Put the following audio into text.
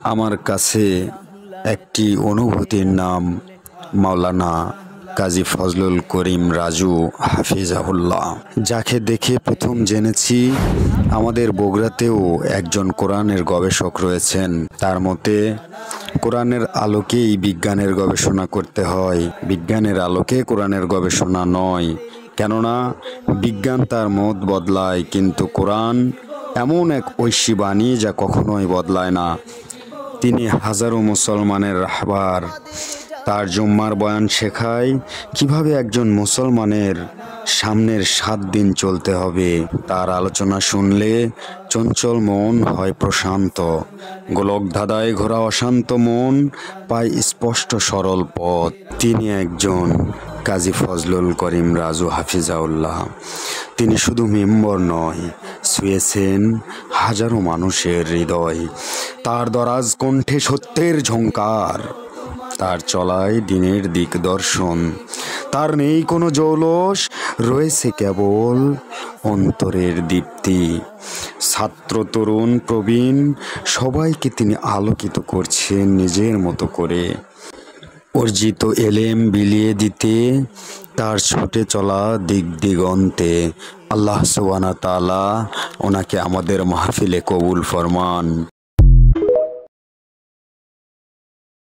আমার কাছে একটি অনুভূতির নাম মাওলানা কাজী ফজলুল করিম রাজু হাফিজাহুল্লাহ, যাকে দেখে প্রথম জেনেছি আমাদের বগুড়াতেও একজন কোরআনের গবেষক রয়েছেন। তার মতে কোরআনের আলোকেই বিজ্ঞানের গবেষণা করতে হয়, বিজ্ঞানের আলোকে কোরআনের গবেষণা নয়। কেননা বিজ্ঞান তার মত বদলায়, কিন্তু কোরআন এমন এক ঐশী বাণী যা কখনোই বদলায় না। তিনি হাজারো মুসলমানের রাহবার। তার জুম্মার বয়ান শেখায় কিভাবে একজন মুসলমানের সামনের 7 দিন চলতে হবে। তার আলোচনা শুনলে চঞ্চল মন হয় প্রশান্ত, গোলক ধাঁধায় ঘোরা অশান্ত মন পায় স্পষ্ট সরল পথ। তিনি একজন কাজী ফজলুল করিম রাজু হাফিজাউল্লাহ। তিনি শুধু মেম্বর নয়, ছুঁয়েছেন হাজারো মানুষের হৃদয়। তার দরাজ কণ্ঠে সত্যের ঝংকার, তার চলায় দিনের দিক দর্শন। তার নেই কোনো জৌলস, রয়েছে কেবল অন্তরের দীপ্তি। ছাত্র, তরুণ, প্রবীণ সবাইকে তিনি আলোকিত করছেন নিজের মতো করে। অর্জিত এলেম বিলিয়ে দিতে তার ছুটে চলা দিক দিগন্তে। আল্লাহ সুবহানাহু ওয়া তাআলা ওনাকে আমাদের মাহফিলে কবুল ফরমান।